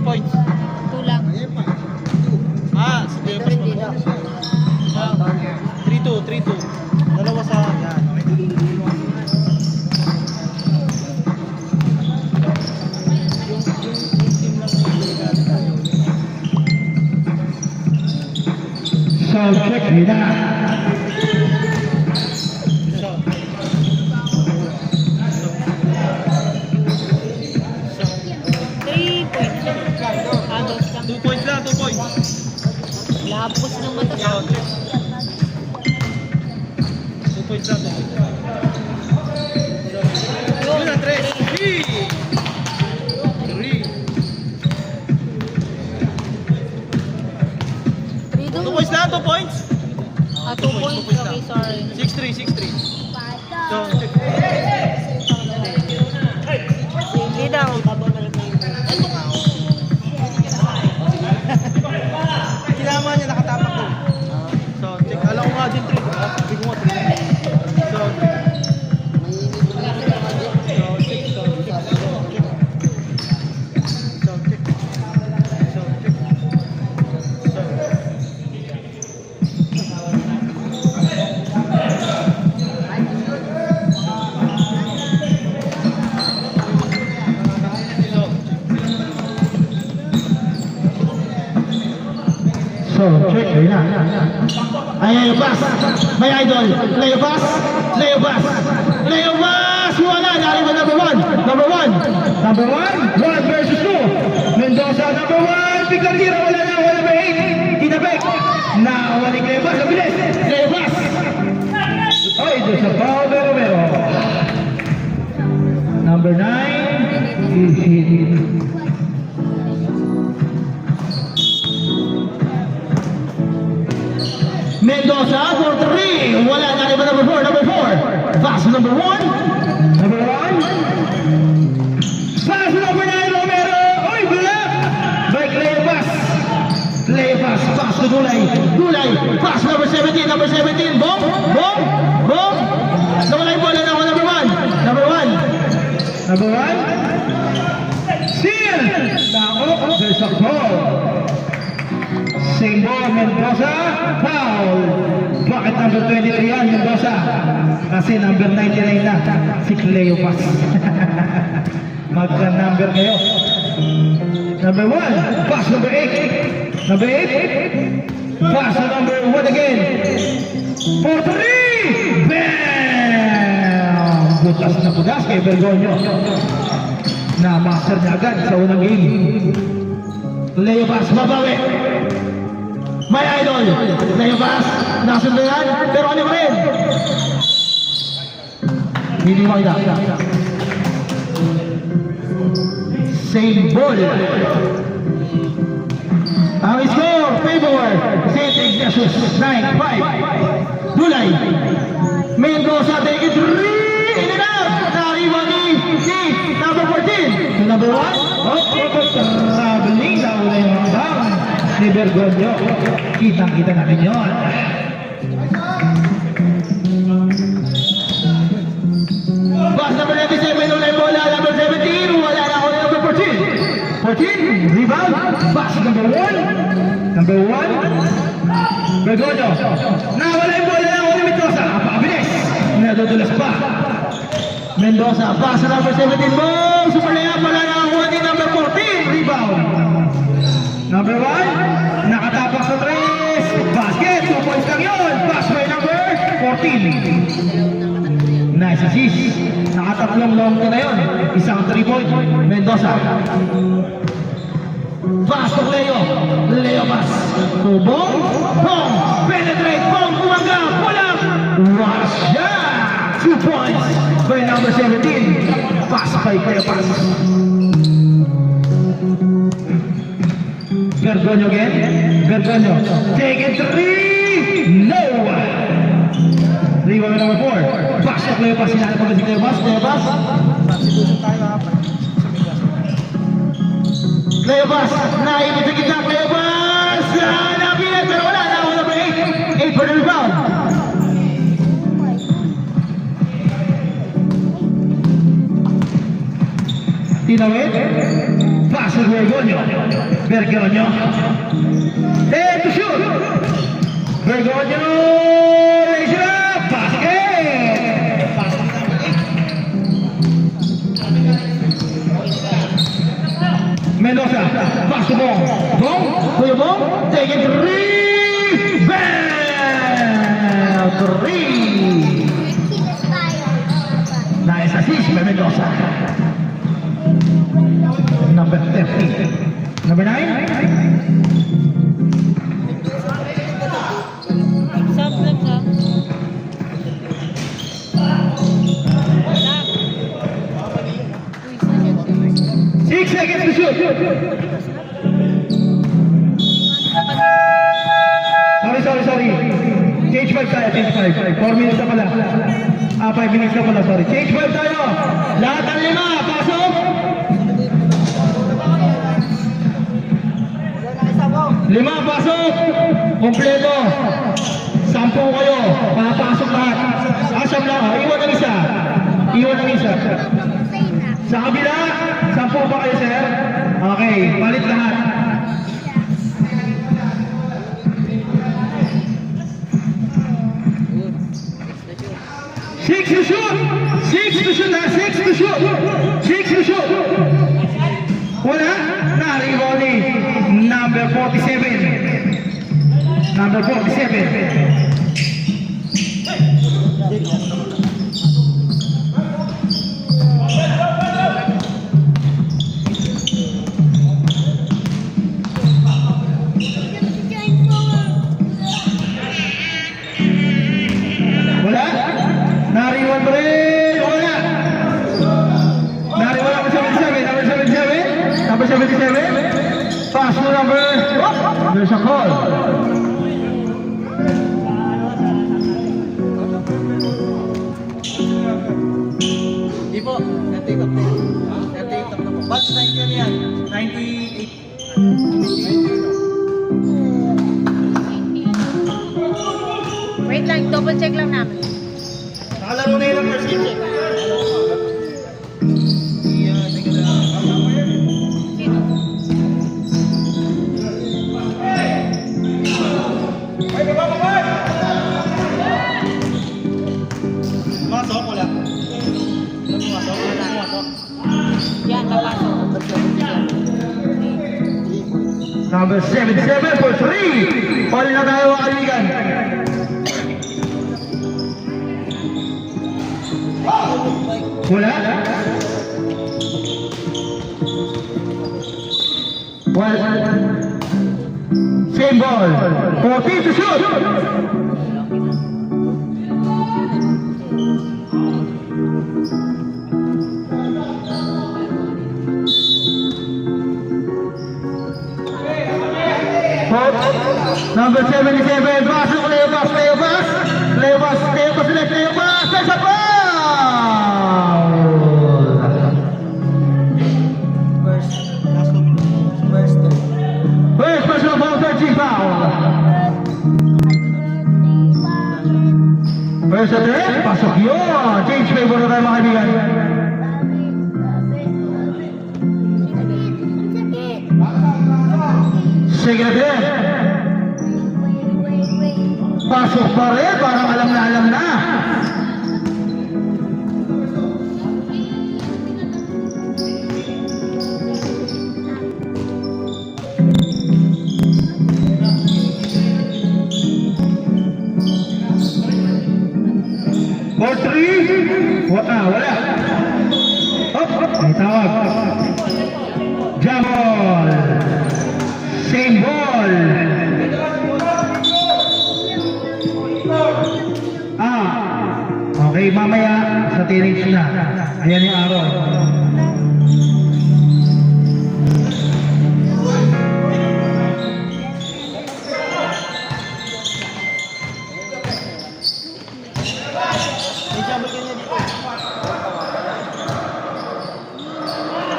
points. 2 lang. Ah, si Leo Ito Pas rin dito. mag 3-2. Dalawa sa yan. So check it out. So, 3 points. Dos lang. 2 points lang, 2 points. Lapos ng mata. So, check. 2 points lang, 2 points. Yun na, 3. 2 points lang, 2 points. 2 points. Okay, sorry. 6-3. So, check. Hindi daw. Kinama niya nakatapak ko. So, check. Alam ko nga din 3. Sabi ko nga 3. So, check. So check it out. Ayan yung pass. May idol. Leo pass. Wala. Nariba number 1. Number 1. 1 versus 2. Mendoza number 1. Picardira wala ba 8. Tinabek. Nawalik Leo pass. Nabilis. Leo pass. Ay, doon sa foul. Pero. Number 9 is hit. Mendoza for 3. Wala na rin ba number 4? Pass number 1. Pass number 9, Romero. Oy, gula. By Leo pass. Pass to Dulay. Pass number 17. Bong. Nawala yung bola na ako, number 1. Seal. Nako, there's a goal. Same ball, Mendoza, foul. Bakit number 23 yan, Mendoza? Kasi number 99 na, si Cleo Paz. Magka-number kayo. Number 1, pass number 8. Pass number 1 again. For 3! Bam! Butas kay Bergoño. Na-master niya agad sa unang game. Leo Paz, babawi. May idol, Leo Paz, nakasundayan, pero ano rin? Hindi makita. Same ball. Ang score, favor, St. Ignatius, 9-5. Dulay. Mendoza, take it, in and out. Nariba ni number 14. Number 1, traveling sa ulang hanggang ni Bergoño. Kitang-kita natin yun. Pass number 97, ulay bola. Number 17, wala na ako number 14. Rebound. Pass number 1. Bergoño. Nawala yung bola na ako ni Mendoza. Apakabilis. Nadudulas pa. Mendoza. Pass number 17. Boom. Sumalaya pala na ako ni number 14. Rebound. Number 1, nakatapak sa 3. Basket, 2 points lang yun. Pass by number 14. Nice assist. Nakatatlong long na yun. Isang 3-point. Mendoza. Pass to Leo pass. To Bong. Penetrate. Bong, umaga. Pulang. What a shot. 2 points by number 17. Pass by Leo pass. Bergoño again. Take it 3. No. Rebound number 4. Pass to Leo pass. Sinanap ko ba si Leo pass? Substitution tayo kahapon. Leo pass. Naibig sa gitna. Leo pass. Nabilan pero wala na ako number 8. 8 for the rebound. Tinawid. Pass si Bergoglio. Bergoglio. And to shoot. Bergoglio. Raise it up. Basket. Mendoza. Pass the ball. Ball. For your ball. Take it. Three. Bam. Three. Nice assist by Mendoza. Number 30. Number 9. Sub lang siya. Wala. 6 seconds to shoot. Sorry. Change 5 tayo, change 5. 4 minutes na pala. 5 minutes na pala, sorry. Change 5 tayo. Lahat ng 5, pasok. 5, pasok. Kompleto. 10 kayo. Papasok lahat. Asam lang. Iwan ng isa. Sa kabila, 10 pa kayo, sir. Okay, palit lahat. 6 to shoot! 6 to shoot! 6 to shoot! 6 to shoot! Wala? Narivoli. Number 47. Number 47. Wala? Nariwan pa rin! Wala! Nariwan number 77. Number 77. Pass to number... There's a call. Hindi po. 98 up na yan. 98 up na po. Batch 90 ano yan? 98. Wait lang, double check lang namin. Nakalaro na yun ang first game. Sino? Masok, wala. Masok. Yan, napasok. Number 77 for 3. Pali na tayo mga kaibigan. Wala? Same ball. 14 to shoot. Number 77, pasok, Leo Pass. There's a foul! Last 2 minutes. First personal foul, 13 foul. First attempt, pasok yun. Change favor na tayo mga kaibigan. Second attempt. Pasok pa rin, parang alam na. For 3. Wala. May tawag. Jump ball. Same ball. Okay, mamaya sa teenage na. Ayan yung araw.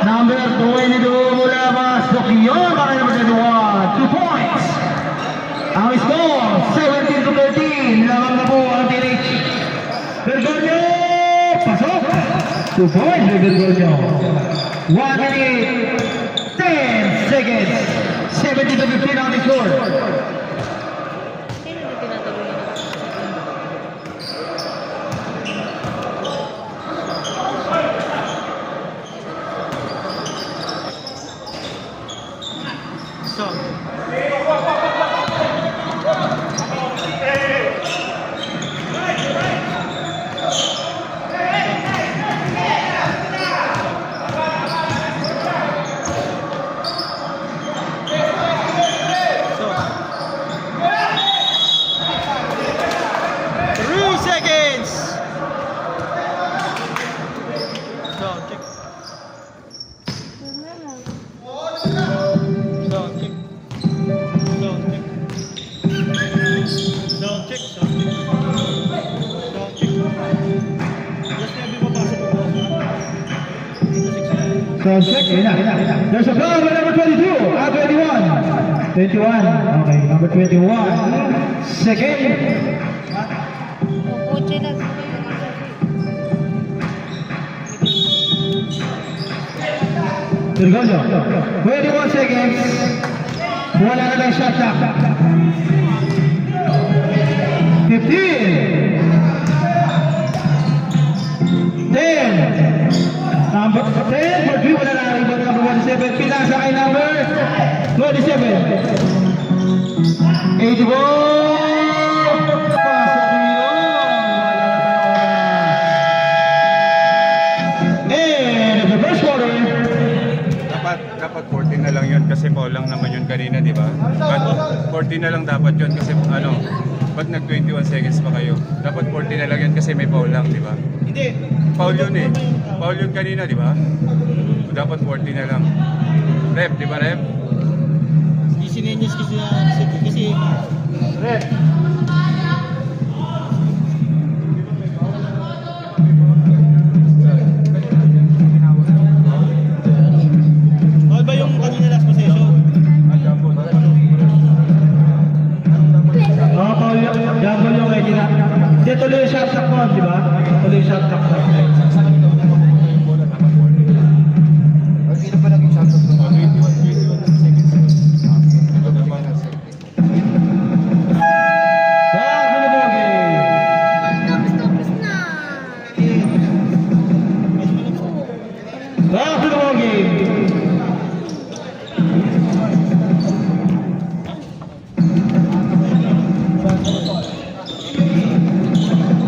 Number 22 mula pasok yun. Para naman sa 2 points. Ang score, 17 to 13. Lamang na po ang teenage. Bergoglio! Pasok! 2 points by Bergoglio. 1 minute 10 seconds. 70 to 15 on the score. Sino na tinatalunan ng So, so, 3 seconds. So, check. So, check. So, check. So, check. So, check. Just na yung papasok ko. So check, yun na. There's a foul by number 22, 21. 21, okay, number 21. Second. kotse na. Virgolio, 21 seconds. Wala na lang shot clock. 15. 10. Number 10, for 3, wala na rebound number 17. Pinasa kay number 27. 84. Pasok yun. And the first quarter. Dapat 14 na lang yun kasi foul lang naman yun kanina, di ba? But 14 na lang dapat yun kasi ba't nag 21 seconds pa kayo? Dapat 14 na lang yun kasi may foul lang, di ba? Hindi. Foul yun eh. Foul yun kanina, di ba? Dapat 14 na lang. Rep, di ba rep? Hindi sinenyas kasi Red. bawal ba yung kanina last possession? Jumble yung kay Dina. Hindi, tuloy yung shot clock mo, di ba? Tuloy yung shot clock mo. Back to the ball game.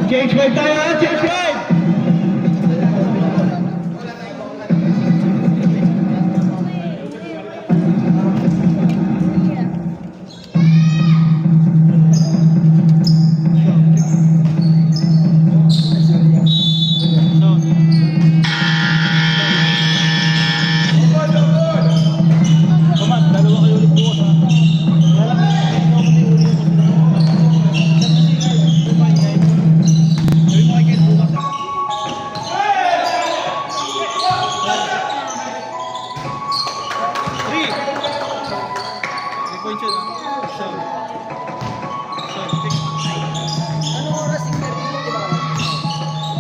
Change wave tayo, change wave!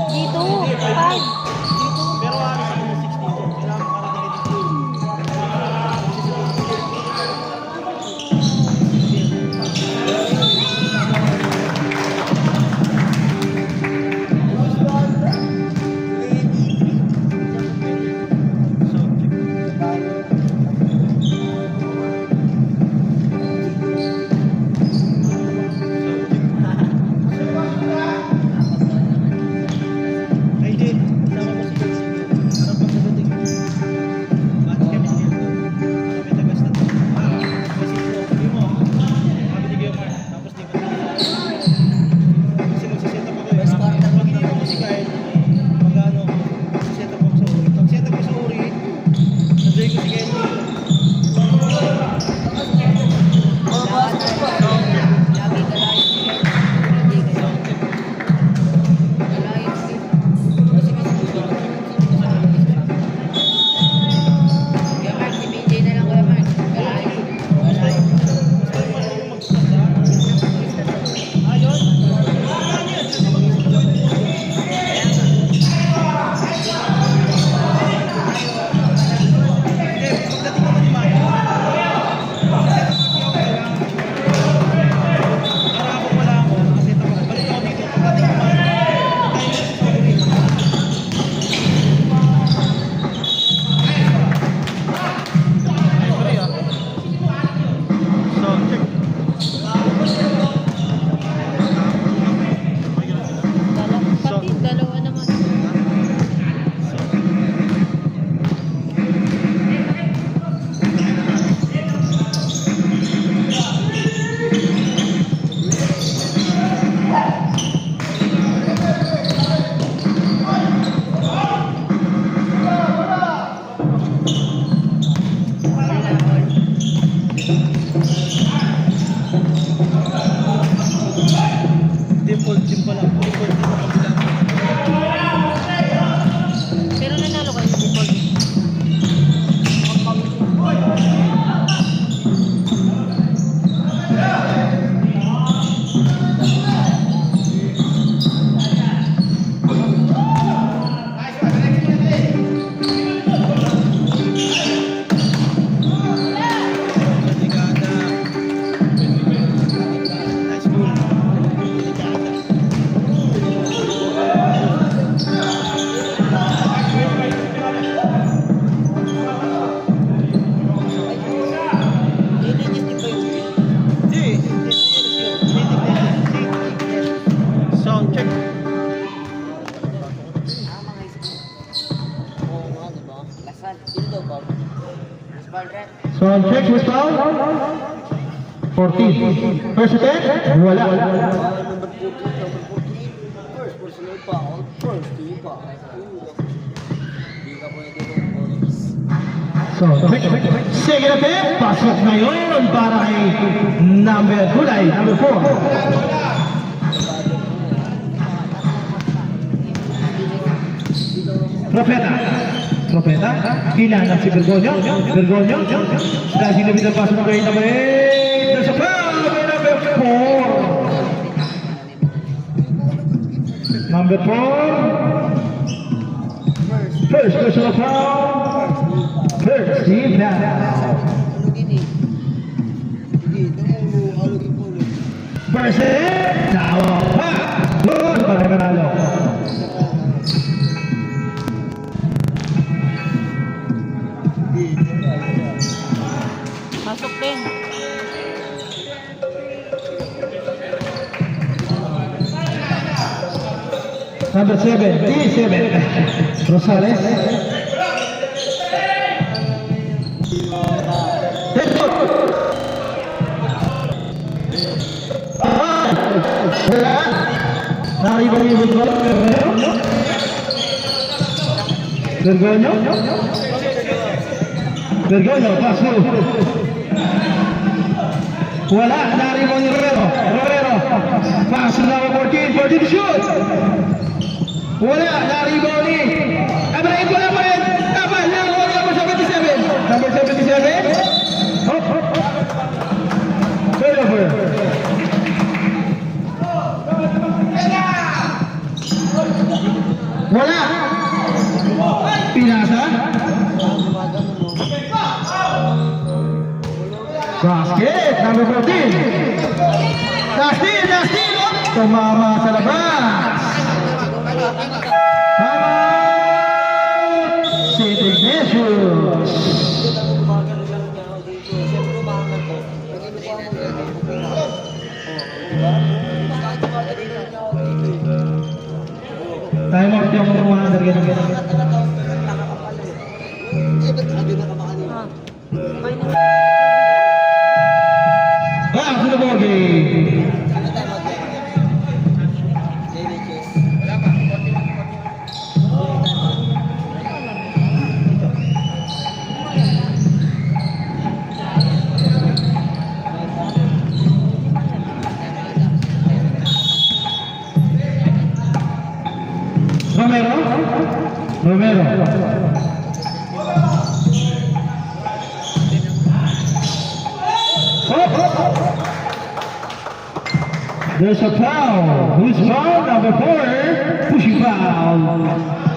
Dito, 5. Pero ano sa 16? Kailangan makarating Ay, di. Default din pala. Default din sa kabila. Pero nanalo kayo sa default. Delikada. High school. Delikada. Hindi. Sound check. Sound check, who's foul? 14. First attempt, wala. So, second attempt, pasok na yun para kay Gulay, number 4. Propeta, kailangan si Bergoglio, dahil sinabit ang pasok kay number 8, there's a foul kay number 4. Number 4, first personal foul, first team foul. Versus, tawa pa, doon para manalo. Pasok din. Number 7, D7, Rosales. Nariba yung football, Bergoglio, pass through. Wala, nariba yung Romero, pass to number 14 to shoot. Wala, nariba ni Abraham, wala pa rin. Tama, number 77. Number 77. Hop. Turnover. Wala. Pinasa. Basket, number 14. Dustin. Tumama sa labas. Tama! St. Ignatius! Time out yung mga ganyan. Back to the ball game. Romero. There's a foul. Who's foul? Number 4. Pushing foul.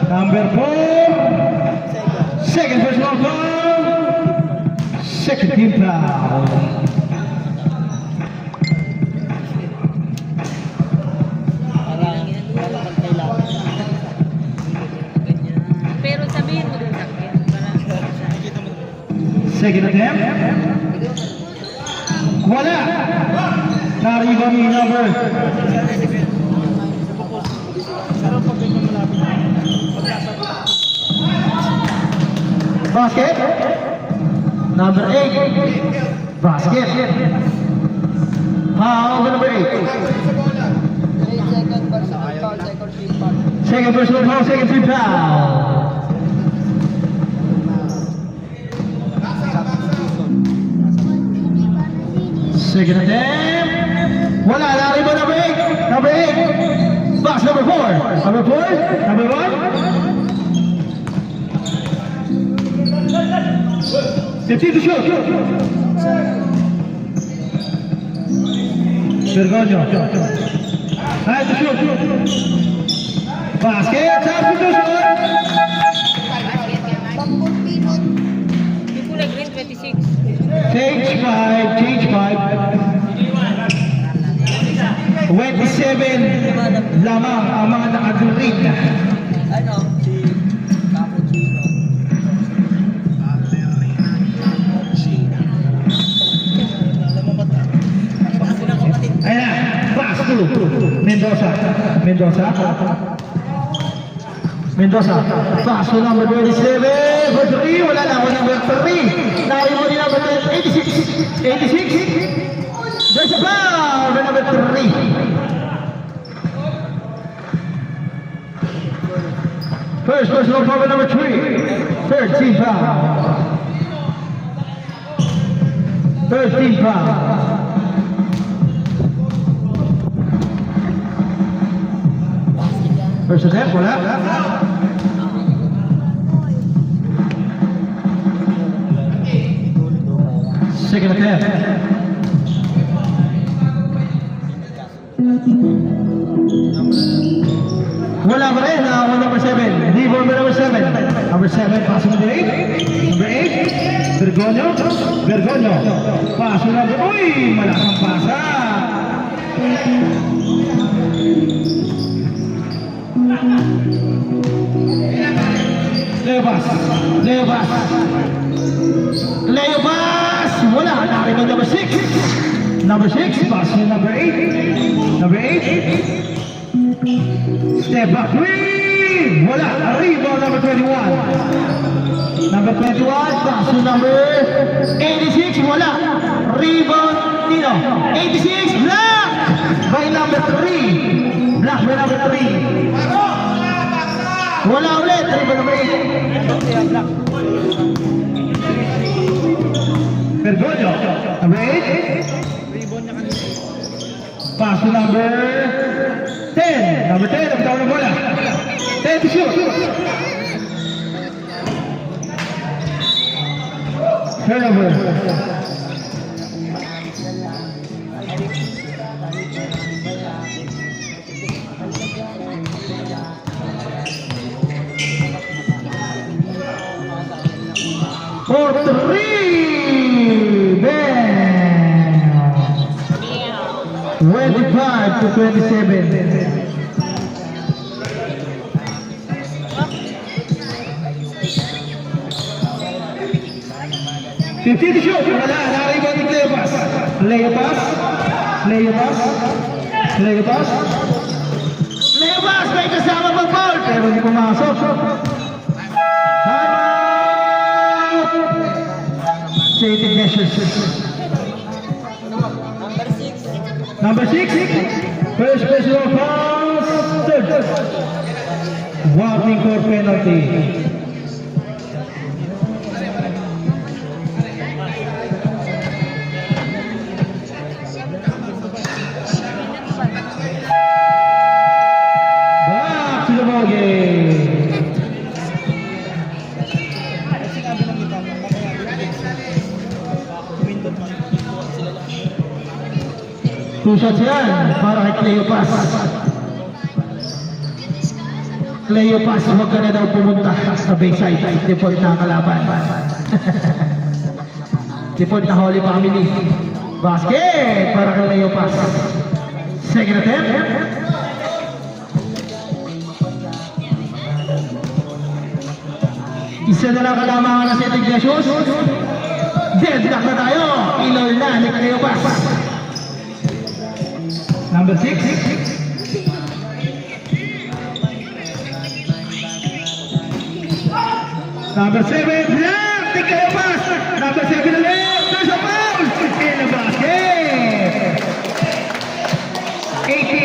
Number 4. Second personal foul. Second team foul. Pero sabihin mo din sa akin. Second attempt. Wala. Nariba ni number. Basket. Number 8. Basket. Foul number 8. Second personal foul, second team foul. Second attempt. Wala, lari mo number 8. Number 8. Box number 4. Number 4. Number 1. 15 to shoot. Bergoglio. Time to shoot. Basket. Substitution. Yung kulay green, 26. Change 5. Change 5. 27 lamang ang mga nakadurig. Ayan na, pass to Mendoza. Pass to number 27. For 3, wala na ako number 3. Nari mo din number 86. There's a foul for number 3. First personal foul for number 3. 13 foul. 13 foul. First attempt, wala. Second attempt. Wala pa rin, nakakuha number 7. Rebound for number 7. Number 7, pass number 8. Number 8, Bergoglio. Pass number, uy, malaking pasa. Leo pass. Wala, nakita number 6. Number 6, pass to number 8. Number 8. Step back three. Wala, rebound number 21. Number 21, pass to number 86. Wala, rebound Tino. 86, block by number 3. Block by number 3. Wala ulit, rebound number 8. Bergoglio, number 8. Pass to number 10. Number 10, nabitaw na bola. 10 to shoot. Turnover. For 3. Bang. 25 to 27. Fifty to shoot. Wala, nariban ni Cleopas. Cleopas, may kasama mag-foul. Pero hindi pumasok. St. Ignatius. Number 6. First personal foul. Third. Warning for penalty. Back to the ball game. Two shots yan para kay Cleopas. Cleopas, huwag ka na daw pumunta sa Bayside. Deport na ang kalaban. Deport na Holy Family. Basket para kay Cleopas. Second attempt. Isa na lang kalamangan na St. Ignatius. Deadlock na tayo. Ilol na ni Cleopas. Number 6. Number 7. Block. Ni Cleopas. Number 7 ulit. There's a foul. In the basket. 99.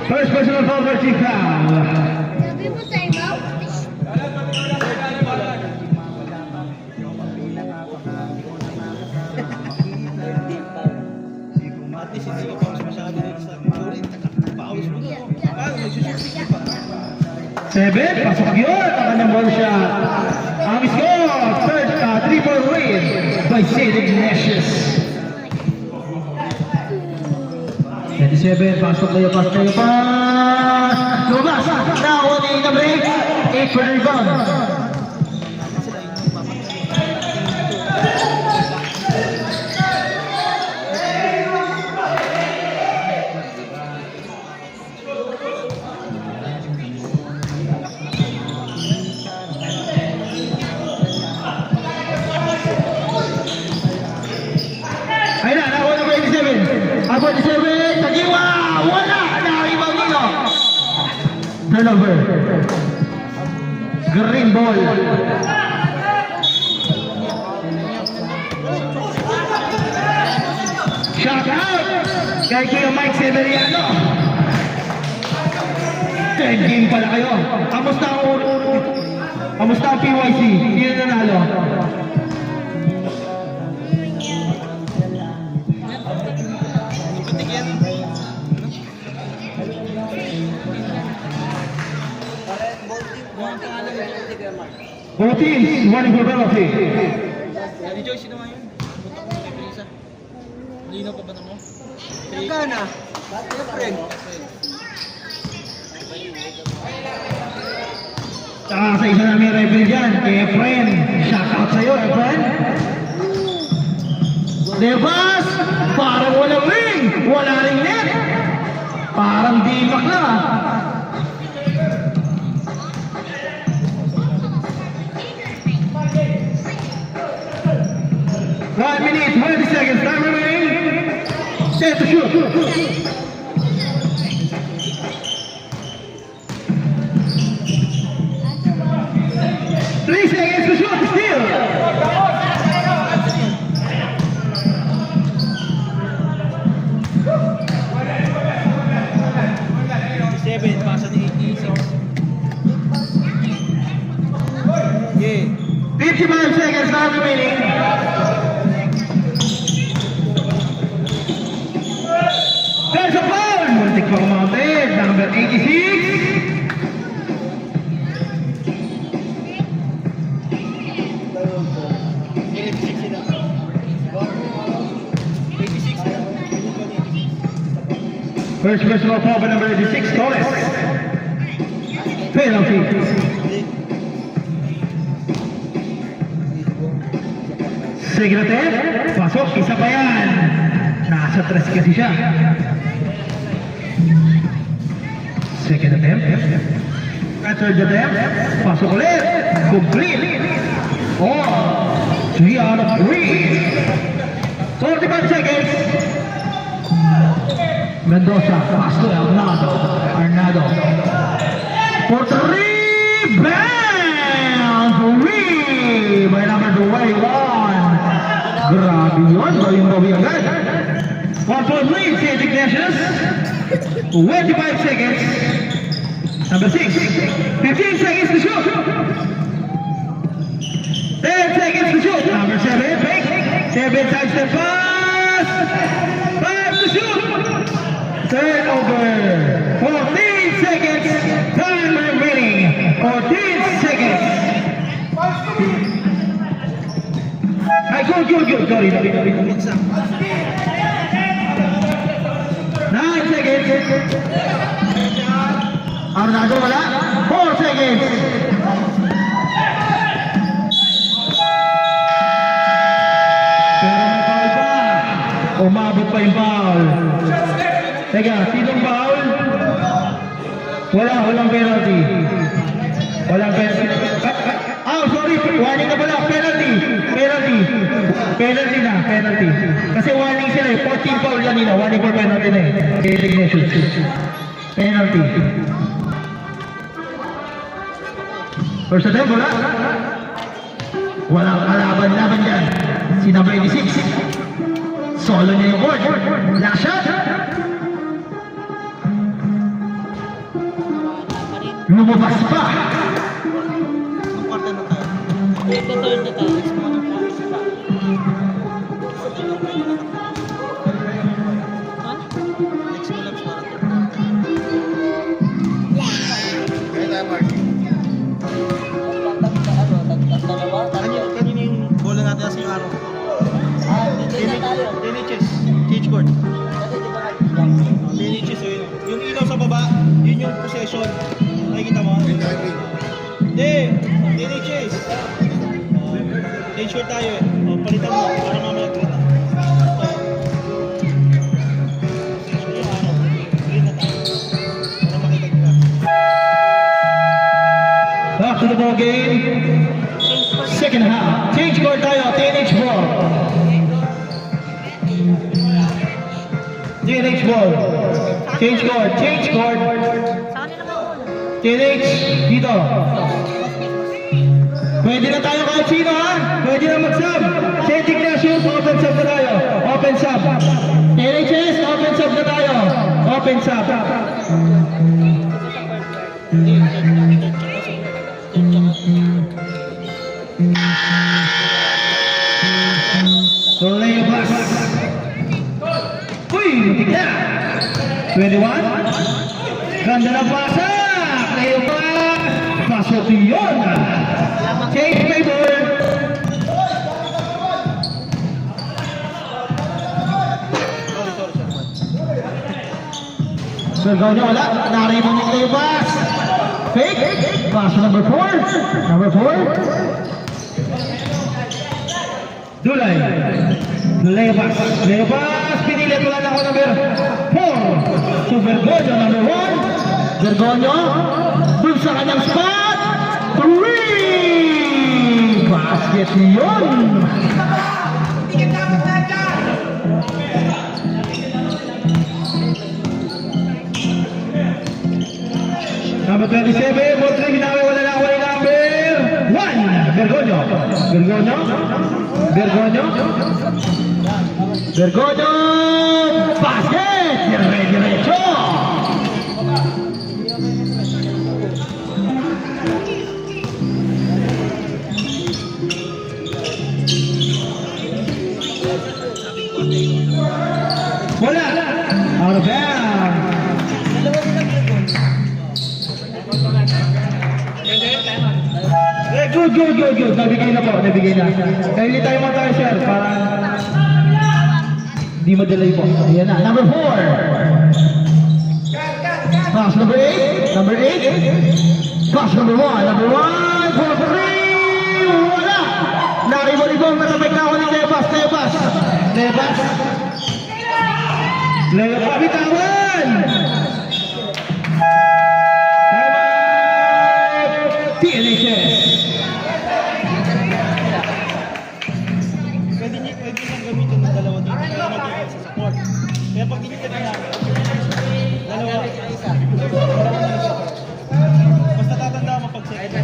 First personal foul for Chief Foul. At least hindi ka pawis masyado dito sa sorry, pawis mo. Magsususi pa. 7, pasok yun, ang kanyang ball shot. Ang score, 3-4 win by St. Ignatius. 27, pasok kayo, pas. Lumabas, nakuha ni na break, 8 for the rebound. Ayun na, nakuha ng 27. Ang 27, tagiwa! Wala! Nakakibang nino! Turnover. Green ball. Shot out! Kay Kuya Mike Severiano. 10 game pala kayo. Kamusta ang PYC? Sino nanalo? Both teams running for penalty. Daddy Joy, sino nga yun? Isa. Lino pa ba na mo? Gana. Friend. Tsaka sa isa namin referee dyan, kay Efren. Shout out sa'yo, Efren. Devas! Parang walang ring! Wala ring net! Parang dimak na. One minute, 20 seconds, time remaining. Set to shoot. 3 seconds to shoot, still. Seven, pasa ni 86. Yeah. 55 seconds, time remaining. There's a foul! Muntik pa kumounted, number 86. First personal foul by number 86, Torres. Penalty. Sige natin, pasok, isa pa yan. Nasa 3 kasi siya. Second attempt. Third attempt. Pasok ulit. Complete. 3 out of 3. 45 seconds. Mendoza, pass to Arnado. For 3, bang! 3 by number 21. Grabe yun, gawin agad. 1 point lead, St. Ignatius. 25 seconds. Number 6. 15 seconds to shoot. 10 seconds to shoot. Number 7, fake. 7 times the pass. 5 to shoot. Turnover. 14 seconds. Time remaining. 14 seconds. Ay, good. Sorry. 9 seconds. Arnado wala. 4 seconds. Pero may foul pa. Umabot pa yung foul. Teka, sinong foul? Walang penalty. Walang penalty. Sorry, warning na pala. Penalty. Kasi warning sila eh. 14 foul kanina. Warning for penalty na eh. Designation. Penalty. First attempt, wala. Walang kalaban dyan. Si number 86. Solo niya yung board. Last shot. Pa rin. Lumabas pa. Ang parte na tayo. Nag-turn na tayo. Ha? Next mo lang para to. Kaya tayo, Mark. Kanina yung bola natin kasi yung araw. Tiniches. Cage court. Tiniches yun. Yung ilaw sa baba, yun yung possession. Nakikita mo? Hindi. Tiniches. Cage court tayo eh. O, palitan mo. Para mamaya green na. Possession yung araw. Green na tayo. Para makita nyo na. Back to the ball game. Second half. Change court tayo. TNH ball. TNH ball. Change court. Change court. Sa kanila naman. TNH dito. Pwede na tayo kahit sino ha. Pwede na mag-sub. St. Ignatius, open sub na tayo. Open sub. TNHS, open sub na tayo. Open sub. Layabas. Uy, matik na. 21. Ganda na pasak. Layabas. Pasok yun. Change favor. Surgaw niya wala. Narito niya layabas. Fake. Pass number 4. Number 4. Dulay. Lebas. Lebas. Pinilit wala na ako number 4. So Vergonyo number 1. Vergonyo. Dun sa kanyang spot. 3. Basket yun. Number 27. Mostly ginawa wala na ako yung number 1. Vergonyo. Vergonyo. Vergonyo. Vergonyo. Basket. Diretso. Wala. Out of bounds. Good. Nabigay na po. Nabigay na. Kaya hindi tayo tayo, sir. Para di madelay po. Ayan na. Number 4. Pass number 8. Number 8. Pass number 1. Number 1. For 3. Wala. Naribon-ibon. Matamay ka ako ng Lebas. Lebas. Lebas. Lebas. Bitawan. TNHS. Pwede lang gamitin ng dalawa dito. Kaya nag-iisa sa support. Kaya pag initin na namin, dalawa. Basta tatanda mo pag second.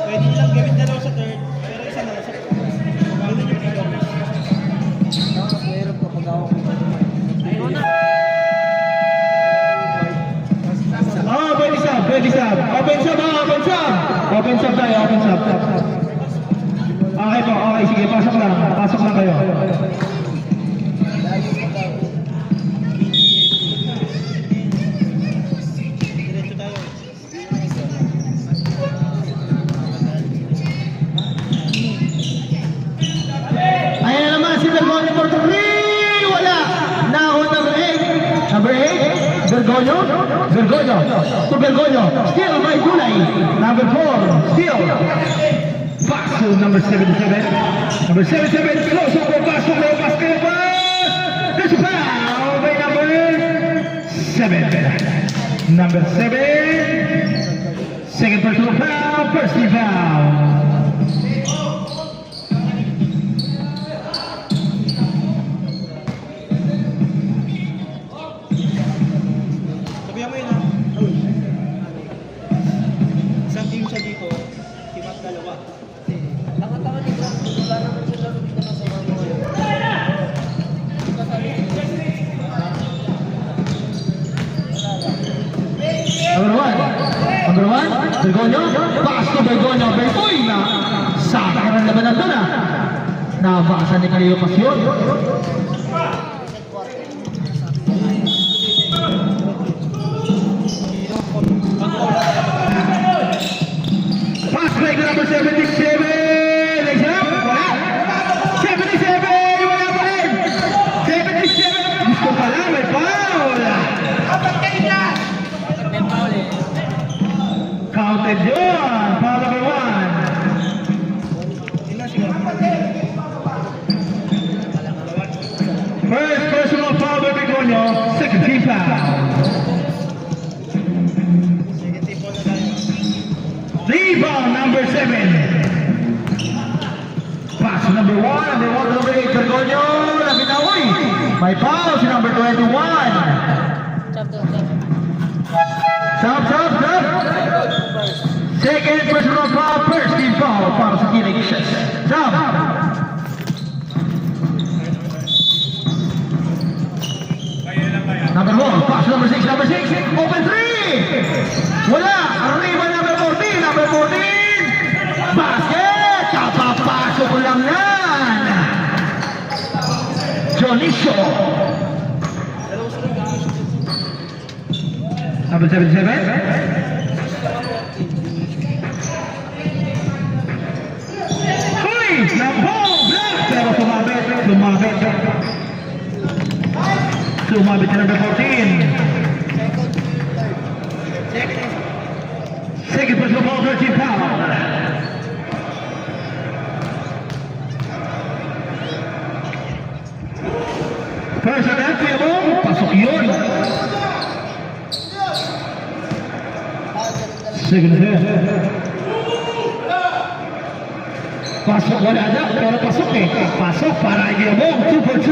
Pwede lang gawin dalawa sa third. Pero isa na lang sa fourth. Ganun yung pre-offers. Mayroon po pag ako. Pwede sub. Open sub. Open sub tayo. Open sub. Okay po. Okay, sige. Pasok lang kayo. Diretso tayo. Ayan na naman si Vergonyo for 3. Wala. Nahon number 8. Number 8. Vergonyo. To Vergonyo. Still by Dulay. Number 4. Still. Pass to number 77. Number 77. Close up. Pass. There's a foul by number 7. Number 7. Second personal foul. First team foul. Sabihan mo yun ha. Isang team siya dito. Team at dalawa. Tama-tama dito. Wala naman siya laro dito na sa mga ngayon. Number 1. Number 1, Bergonyo. Pass to Bergonyo. Uy, na saka ka ng labanan doon ah. Nabasa ni Cleo Pasyon. Pass play to number 77. Legs up. Wala. 77. Wala pa rin. 77. Gusto pa lang. May foul. Counted yun. Foul number 1. First personal foul by Bergonyo. Second team foul. Rebound number 7. Pass number 1, number 8, Bergonyo. Nabitawoy. May foul si number 21. Stop. Second personal foul, first team foul para sa Phoenix. Stop. Number 4, pass number 6, open 3. Wala. Rebound number 14, basket. Kapapasok ko lang yan. Jonicio. Number 77. Pero sumabit sa number 14. Second personal foul, 13 foul. First attempt, kuya mo, pasok yun. Second attempt. Pasok, wala na, pero pasok eh. Pasok para Guillermo, 2 for 2.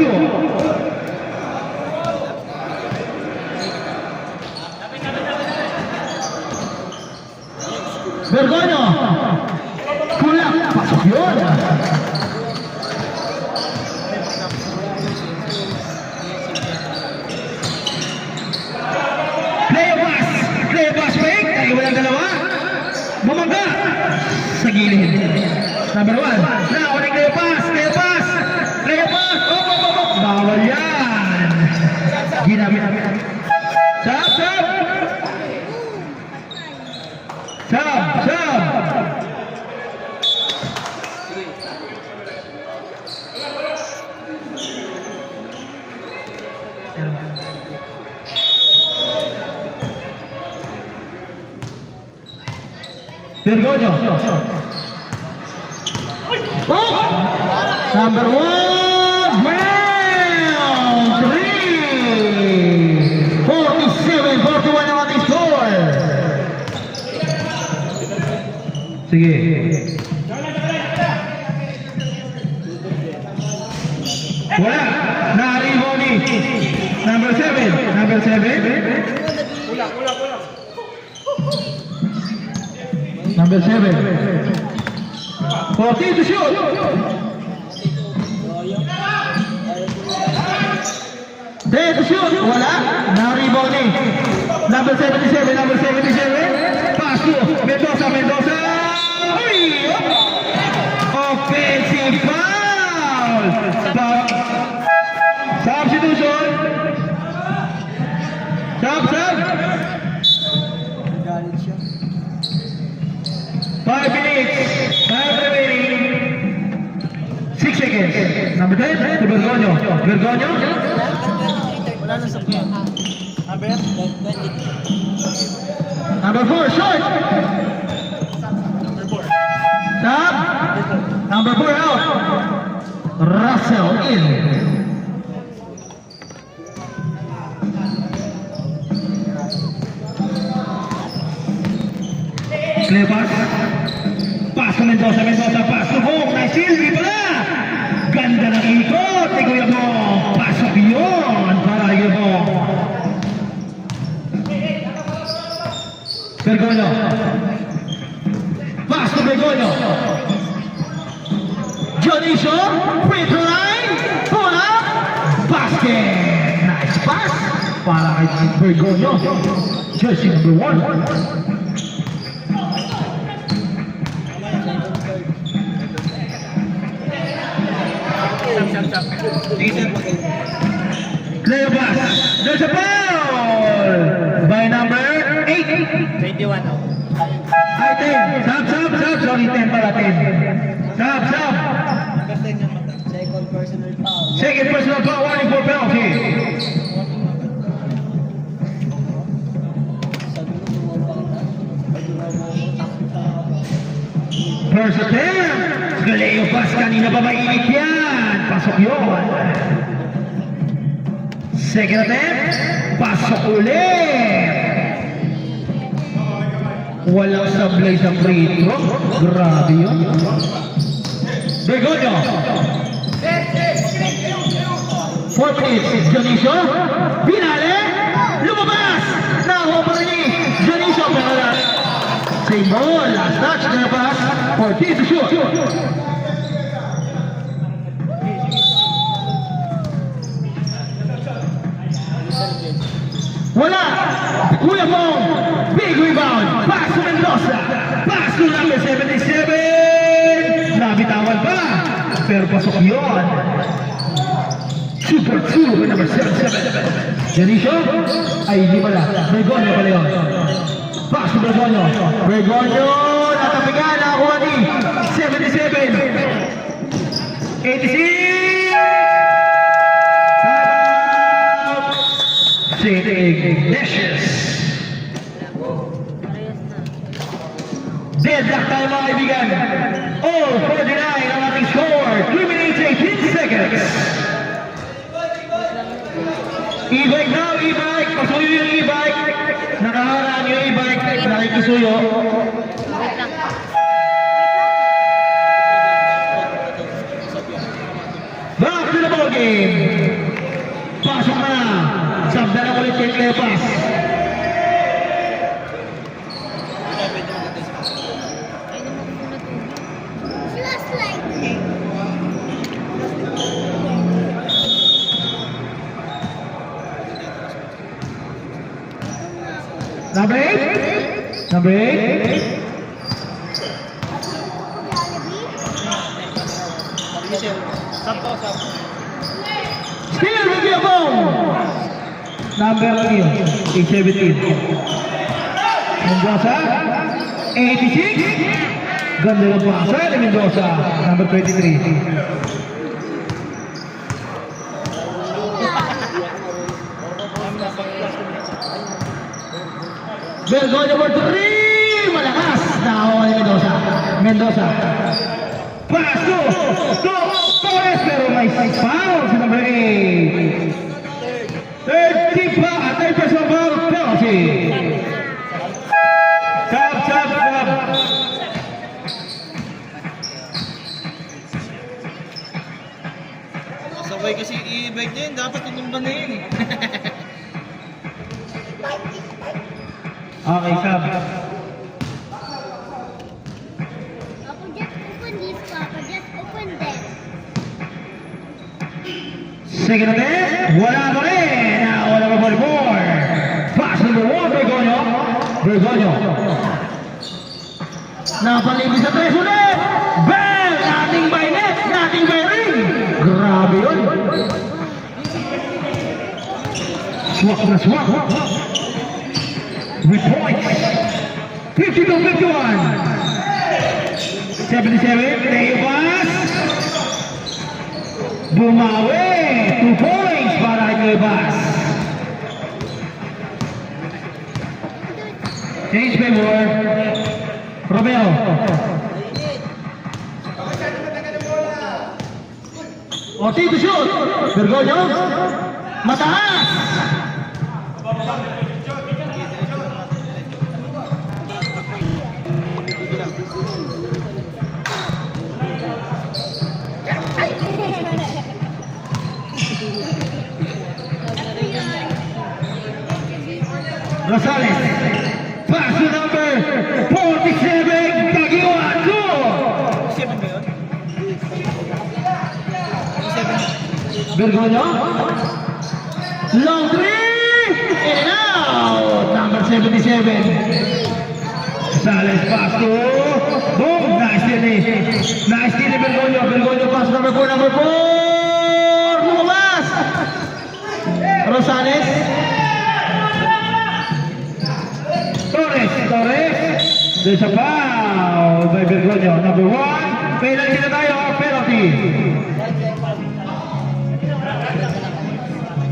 Bergonyo. Kulang, pasok yun. Play pass fake, ay walang dalawa. Bumangga sa gilid. Number 1. Now, uling play pass. Bawal yan. Ginamit. Sab. Bergonyo. Number 1, round 3. 47-41 ang ating score. Sige. Wala. Naribo ni number 7. Number 7. 14 to shoot. There to shoot. Wala. Naribo ni number 77. Pass to Mendoza. Offensive foul. Substitution. Sub. 5 minutes. 5 remaining. 6 seconds. Number 10 to Bergonyo. Number 4, short. Stop. Number 4 out. Russell in. Clear pass. Pass to Mendoza. Pass to home. Nice Silvi pala. Ganda ng ikot. Ikuya mo. Pasok yun. Para ikuya mo. Bergonyo. Pass to Bergonyo. Jonicio. Free throw line. Pull up. Basket. Nice pass. Para kay Bergonyo. Jersey number 1. Sige, sir. Clear pass. There's a foul by number 8. 21 ako. Ay, 10. Sub. Sorry, 10 pala, 10. Sub. Number 10 yung mata. Second personal foul. Second personal foul, warning for penalty. First attempt. Galeo pass. Kanina pa mainit yan. Pasok yun. Second attempt. Pasok ulit. Walang sablay sa free throw. Grabe yun. Bergoglio. 4 minutes. Dionisio. Binale. Lumabas. Nakuha pa rin ni Dionisio. Pero same ball. Last touch. Clear pass. 14 to shoot. Wala. Kuya Bong. Big rebound. Pass to Mendoza. Pass to number 77. Nabitawan pa. Pero pasok yun. Super 2 number 77. Dionisio. Ay, hindi pala. Bergoglio pala yun. Pass to Bergoglio. Bergoglio. Natapigan. Nakakuha ni 77. 86. St. Ignatius. Parehas na. Deadlock tayo mga kaibigan. All 49 ang ating score. 3 minutes 18 seconds. E-bike now, e-bike. Pasuyo yung e-bike. Nakaharaan yung e-bike. Nakikisuyo. Wait lang. Back to the ball game. Pasok na. Sabda na ulit kay Clear pass. Ay, naman muna tubig. Number 8. Number 8. Still with your ball. Number 17. Mendoza. 86. Ganda ng pasa ni Mendoza. Number 23. Bergoglio for 3. Malakas. Nakakuha ni Mendoza. Pass to Torres. Pero may foul sa number 8. Third team pa. Third personal foul. Penalty. Sub. Sabay kasi i-bike din. Dapat tinumba na yun. Okay, sub. Papa, just open this, Papa. Just open them. Second attempt. Wala pa rin. Wala pa ball four. Pass number 1. Bergoglio. Napalibis sa 3 ulit. Bell! Nothing by net. Nothing by ring. Grabe yun. Swak na swak. With points. 52-51. 77. Leo pass. Bumawi. 2 points para kay Leo pass. Change favor. Romeo. Ortiz to shoot. Bergoglio. Mataas. Rosales. Pass to number 47. Taguan. 7 ba yun? 7. Bergoglio. Long 3. In and out. Number 77. Sales pass to. Boom. Nice steal ni Bergoglio. Bergoglio pass number 4. Rosales. Torres. There's a foul by Bergoglio. Number 1. Penalty na tayo. Penalty.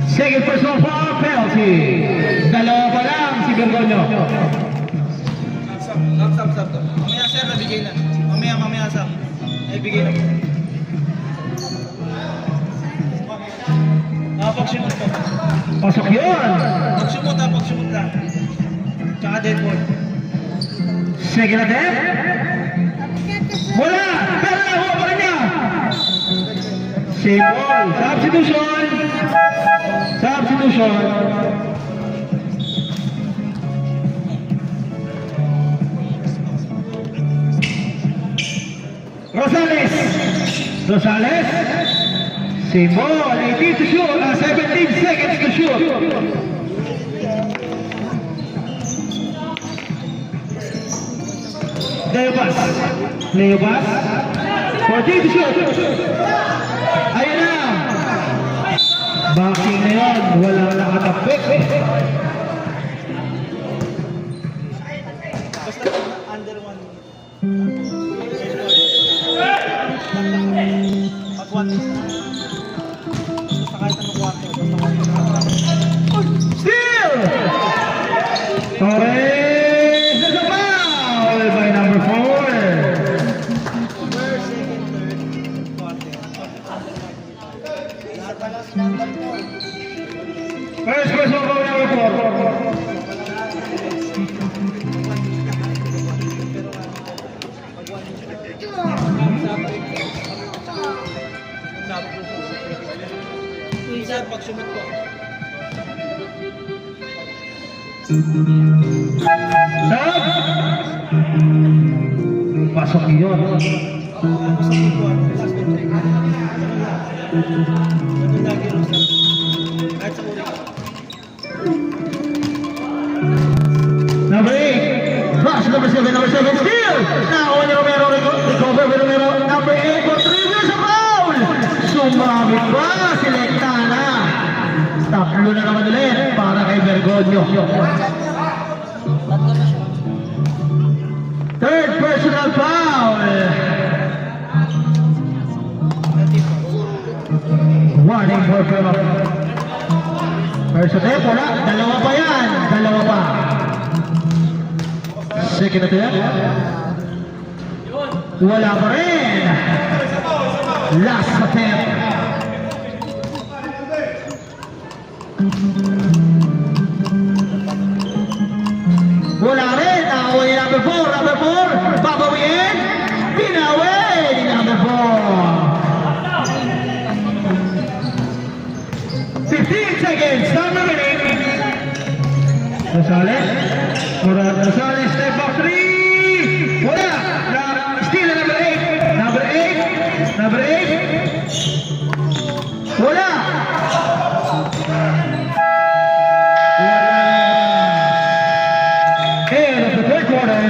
Second personal foul. Penalty. Dalawa pa lang si Bergoglio. Stop. Mamaya sir, nabigay na. Mamaya sir. Nabigay na. Pag-sumot po. Pasok yun. Pag-sumot lang. Tsaka dead ball. Second attempt. Wala! Pero nakuha pa rin niya! Same ball. Substitution. Rosales. Same ball. 18 to shoot. 17 seconds to shoot. Leobas. 14 to shoot. Ayun na. Backing na yun. Walang nakatapik. Basta under 1 minute. Pag 1 minute. Basta kahit anong quarter. Steal! Torres is a foul by number 4. First, second, third, quarter. First person foul number 4. Sir, pag-sumot po. Sab! Pasok yun. Number 8. Rush, number 7, steal! Nakakuha ni Romero, recover by Romero. Number 8 for 3 years of foul! Sumabit ba? Selekta na. Tatlo na naman ulit para kay Bergoglio. Third personal foul. Warning for penalty. First attempt, wala. Dalawa pa yan. Dalawa pa. Second attempt. Wala pa rin. Last attempt. Wala rin. Nakakuha ni number 4. Number 4. Babawiin. Pinawi ni number 4. 15 seconds. Time remaining. Rosales. Step back 3. Wala. Still number 8. Number 8. Wala. End of the third quarter.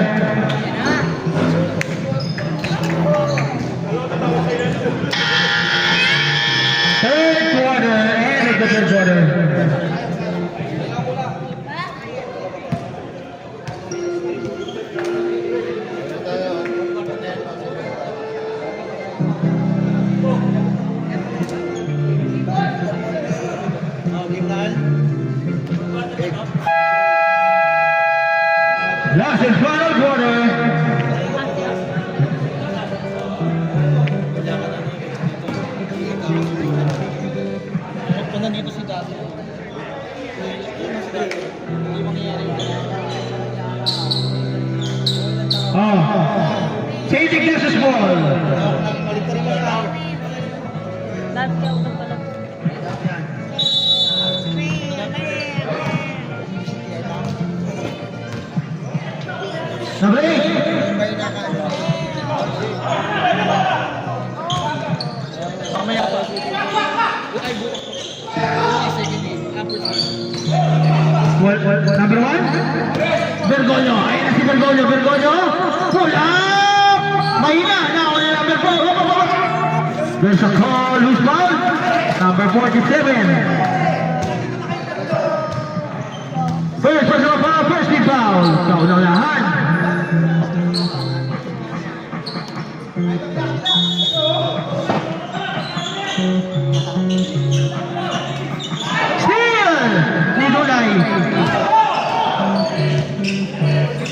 End of the third quarter. Last and final quarter. Pag nandito si Dati. Hindi mangyayari. St. Ignatius ball. Balik ka rin mo siya. Lahat ka ako pala. Number 8. Mamaya pa. Number 1. Bergoglio. Ayun na si Bergoglio. Pull up. Mahina. Now on number 4. There's a call. Loose ball. Number 47. First personal foul, first team foul. Kauna-unahan. Steal! Ni Dulay.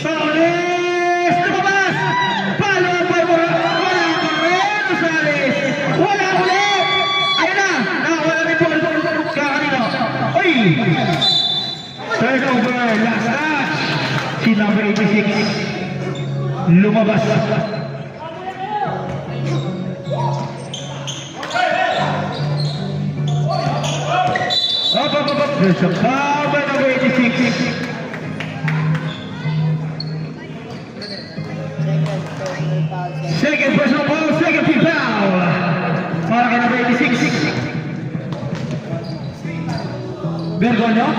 Paulis! Lumabas! Palo ang Balmora! Wala pa rin! Rosales! Wala ulit! Ayun na! Nakawala rin po! Kakanino? Uy! Turnover! Last touch! Si number 86 lumabas. Up. There's a foul by number 86. Second personal foul, second team foul. Para kay number 86. Bergoglio.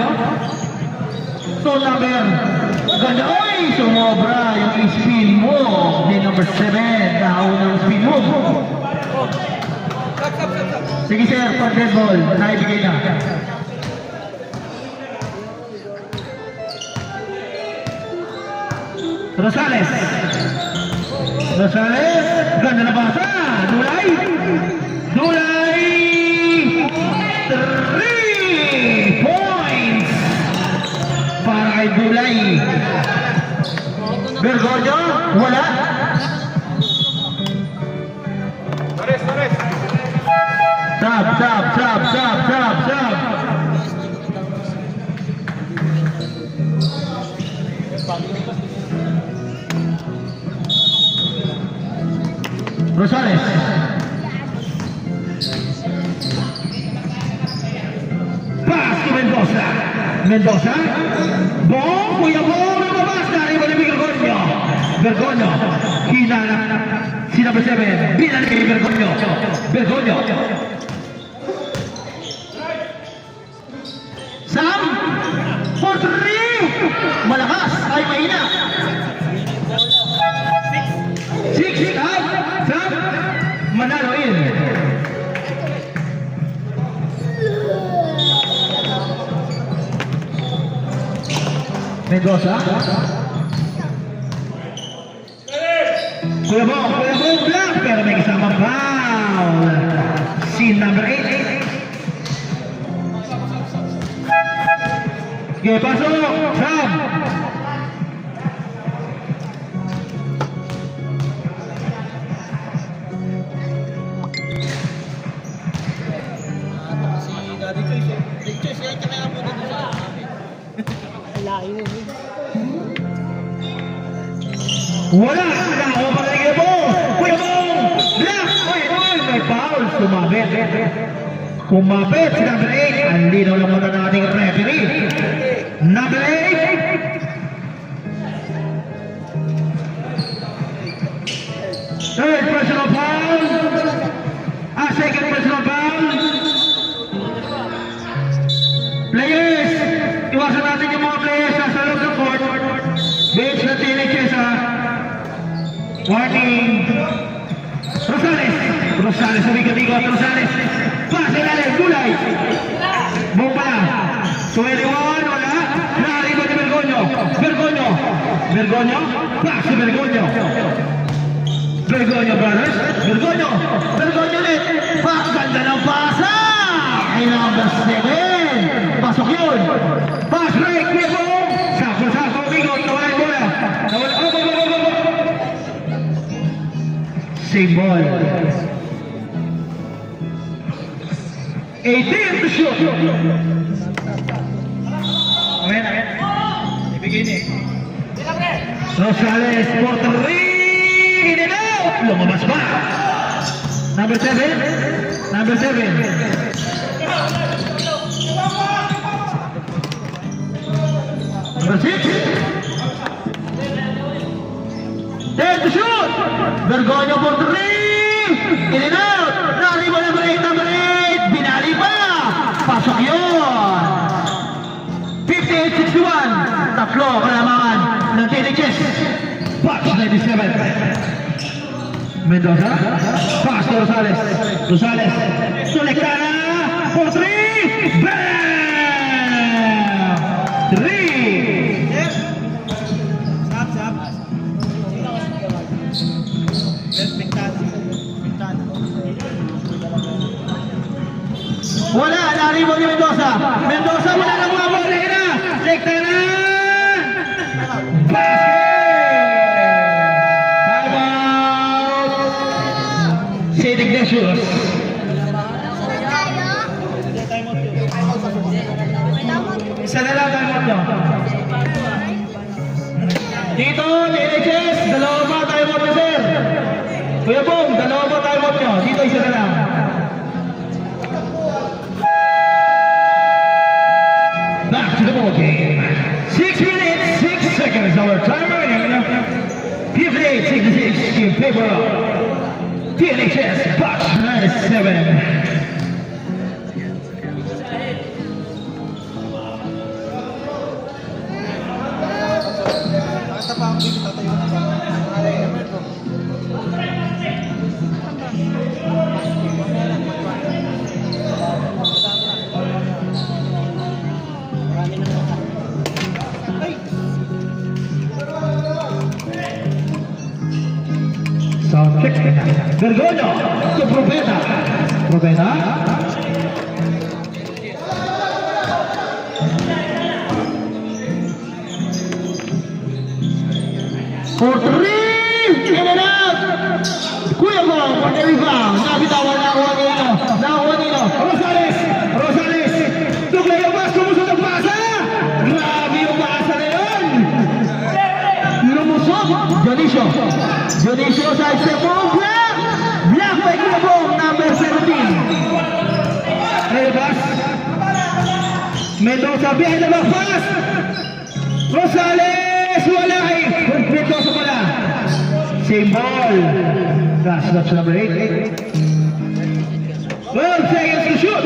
So number Ganda. Oy, sumobra yung spin move ni number 7. Naunang spin move. Sige sir, pag dead ball, naibigay na. Rosales. Ganda na basa. Dulay. 3 points para kay Dulay. Bergoglio, wala. Torres. Sab. Rosales. Pass to Mendoza. Bong, Kuya Bong, lumabas na rin ni Bergoglio. Hinanap si number 7. Binalik kay Bergoglio. Sam, for 3. Malakas, ay mahina. 6 out. Sam, manalo in. Mendoza. Kuya Bong block, pero may kasama foul. Si number 8. Okay, pasok. Sam. Wala! Nakakuha pa rin Kuya Bong! Block! May foul! Kumapit si number 8. Ang linaw lang muna ng ating referee. Number 8! Third personal foul! Second personal foul! Players! Iwasan natin yung mga players sa loob ng court. Bench na tiniches warning. Rosales, umigot. Rosales. Pass ilalim, Dulay. Bomba. 21, wala. Naariba ni Bergoglio. Pass si Bergoglio. Bergoglio, brothers. Bergoglio ulit. Ganda ng pasa. Ay number 7. Pasok yun. Pass break, Diego. Sako, umigot. Nawala yung bola. Same ball. 18 to shoot. Amen. Ibigay ni. Rosales for 3. In and out. Lumabas ba? Number 7. Number 6. Then to shoot. Bergoglio for 3. In and out. Nariba number 8. Binali pa. Pasok yun. 58-61. Tatlo kalamangan ng TDHS. Box 97. Mendoza. Pass to Rosales. Sulektana for 3. Bam! 3. Naribo ni Mendoza. Mendoza, wala na mga bola na. Sekta na. Basket! Time out! St. Ignatius. Hindi, time out yun. Isa na lang time out nyo. Dito, NHS, dalawa ba time out nyo, sir? Kuya Bong, dalawa ba time out nyo? Dito, isa na lang. Back to the ball game. 6 minutes, 6 seconds. Our timer in 58-66 in favor of TNHS Box 97. Basta pa ang bigit tatayo na sa Sound check. Bergoglio to Propeta. Propeta. For three! In and out! Kuya Mo, for the rebound. Nabitawan na ako nito. Nakuha nito. Rosales! Rosales! Tuklay ang bas, kumusot ang pasa! Grabe yung pasa na yun! Lumusot! Dionisio. Dionisio sa step mo. Black! Black by Kuya Mo, number 17. Relabas. Mendoza behind the back pass. Rosales! Wala eh! Mendoza pala. Same ball. That's number 8. 12 seconds to shoot.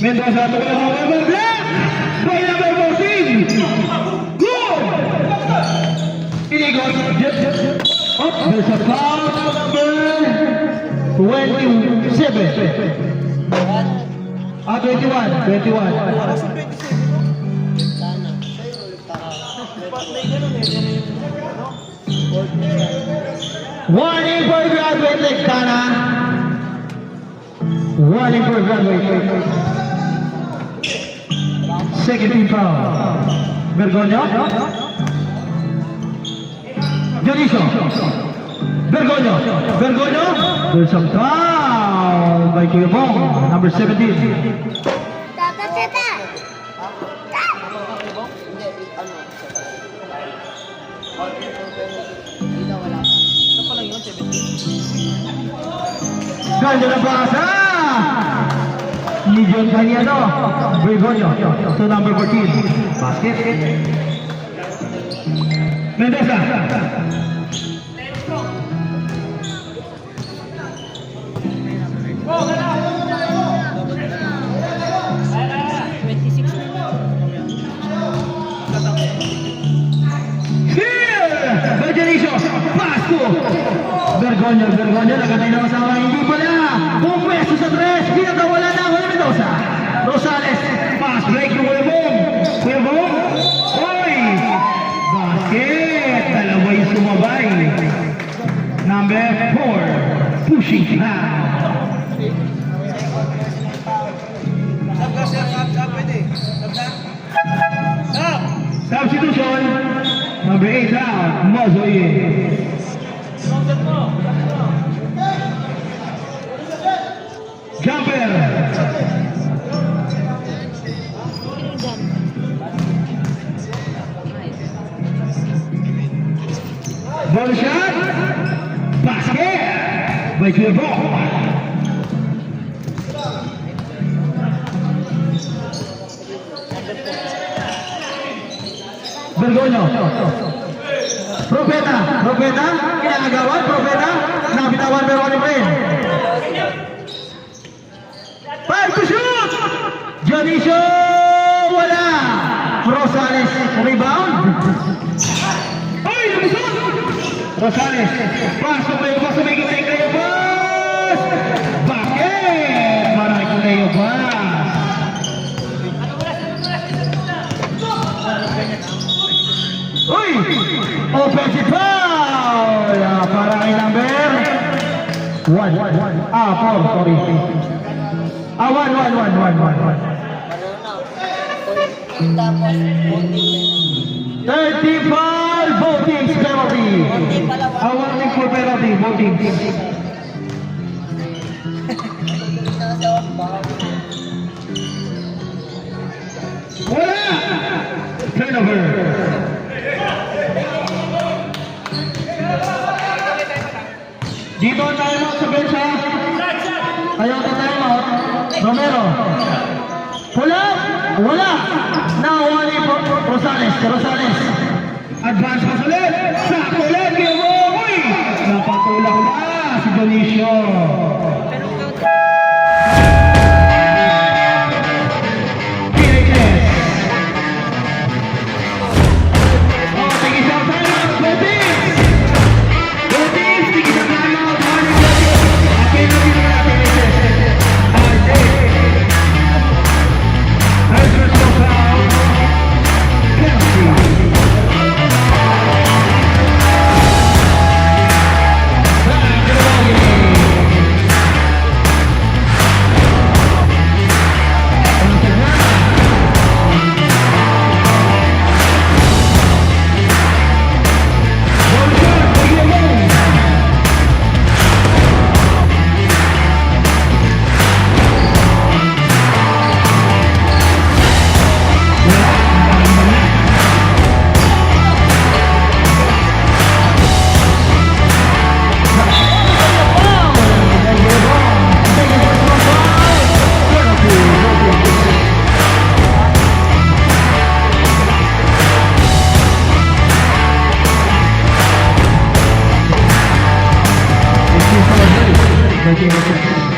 Mendoza to the number black. By number 14. Good! Inigot. Up. There's a foul number 27. 21. Para sa 26. Ba't may ganun eh? Warning for graduate Lekana. Warning for graduate. Second team foul. Bergoglio. Dionisio. Bergoglio. There's some foul by Kuya Bong, number 17. Tata, tata. Ano pa lang yun? 17. Ganda na pasa! Ni John Caniano. Bergoglio to number 14. Basket. Mendoza. Dionisio, pass to Bergoglio, nagkatay na kasama, hindi pala, pumwesto sa tres, pinagawala na ako ni Mendoza. Rosales, pass break yung Kuya Bong, oy, basket, dalawa yung sumabay. Number 4, pushing foul. Sab ka, sir. Sab, pwede. Sab na. Sab! Substitution, number 8 out, Mozoye. Jumper. Ball shot. Basket. By Kuya Bong. Bergoglio. Propeta, kinakagawan, Propeta, nabitawan pero ano pa rin. 5 to shoot! Dionisio, wala! Rosales, rebound. Ay, lumusot! Rosales, pasok may gitay kayo, boss! Bakit? Marami ko kayo, boss! Uy! Offensive foul! Para kay number 1. Ah, 4, sorry. Ah, 1. 35 voting penalty. Awarding for penalty, voting. Wala! Turnover. Dito ang time out sa bench ha. Ayaw na time out. Romero. Wala! Wala! Nawali po Rosales. Advance pass ulit. Sakto ulit. Giveaway. Napatulang na si Dionisio.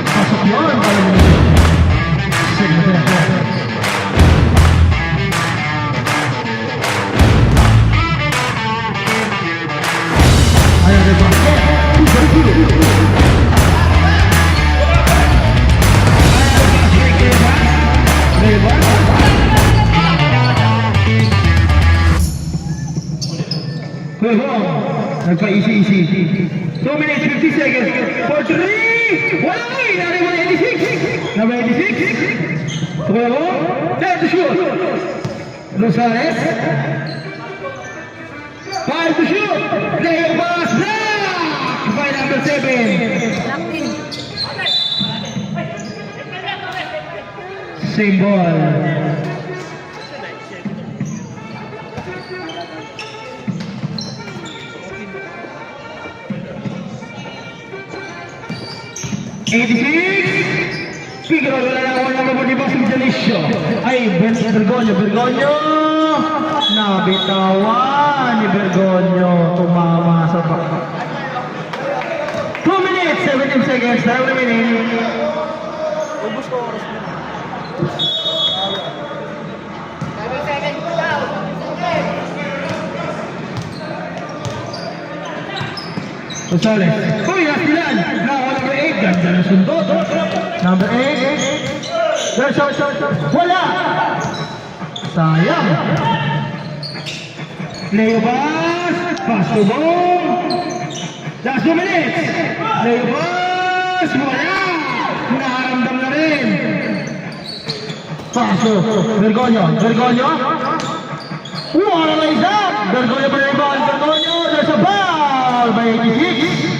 Pasok yun. Ayaw na ba? Nagpa-easy. 2 minutes 50 seconds for 3. Wala ko eh! Number 86. Number 86. Tumayo. Time to shoot. Rosales. 5 to shoot. Player pass. Block by number 7. Same ball. Figaro wala na ako ng mabunibang si Dionisio. Ay, Bergoglio. Nabitawan ni Bergoglio. Tumama sa baka. 2 minutes, 17 seconds. Time remaining. Ubus ko oras mo. Rosales. Uy, nasilan. Now, number 8. Ganda na sundot. Number 8. Wala. Sayang. Leo Bas. Pass to Bong. Last 2 minutes. Leo Bas. Wala. Nakaramdam na rin. Paso. Bergoglio. What a nice up. Bergoglio pa rin ba? Bergoglio. There's a foul by 86.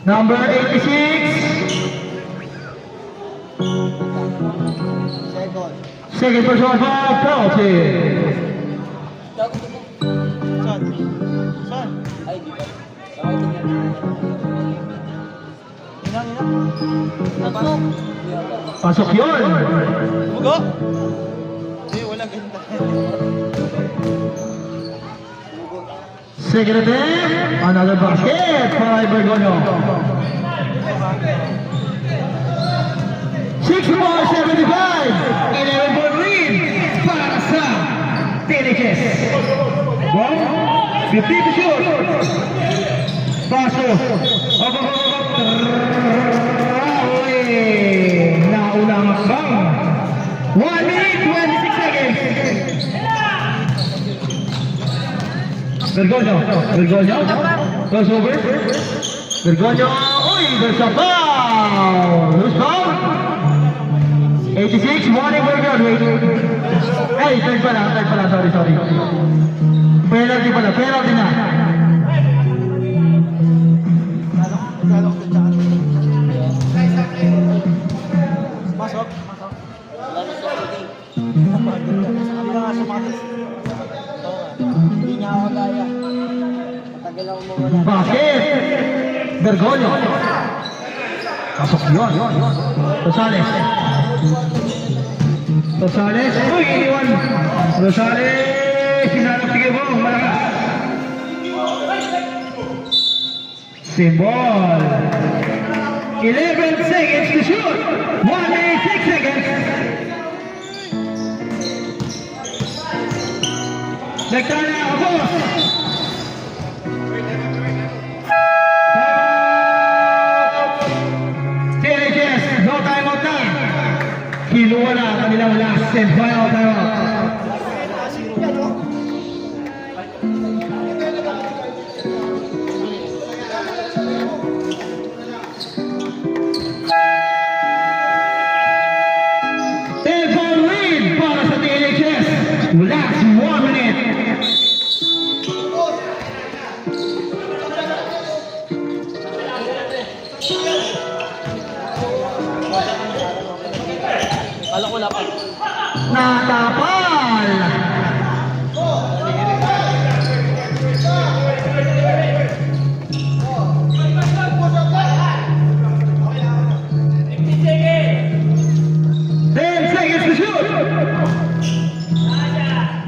Number 86. Second personal foul, penalty. Saan? Ay, di ba? Pasok. Pasok yun. Bugo. Hindi, wala ganda. Second attempt. Another basket by Bergoglio. 64-75. 11-point lead para sa TNHS. Ball. 50 to shoot. Paso. Nauna ang akbang. 1 minute, 26 seconds. Bergoglio. Crossover. Bergoglio. Uy, there's a foul. Who's foul? 86, warning for Godwin. Ay, third pala, sorry. Penalty na. Pasok. Sabi na nga sa matas. Hindi niya ako kaya. Matagal ako mawala. Bakit? Bergoglio. Pasok yun. Rosales. Uy, iniwan. Rosales. Sinanap, sige mo, malakas. Symbol. 11 seconds to shoot. 186 seconds. Nagtala ako. TNHS, no timeout na. Kinuha na ang kanilang last and final timeout. Ten-point lead para sa TNHS. Last 1 minute. Kala ko lapat. Natapal.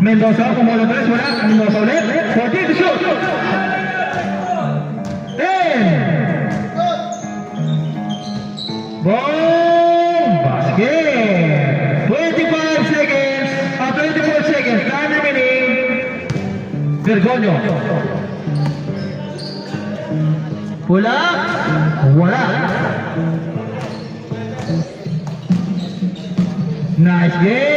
Mendoza, kumuha 3, wala. Mendoza ulit. 14 to shoot. 10. Boom! Basket! 25 seconds. 24 seconds. Time remaining. Bergoglio. Wala. Nice game.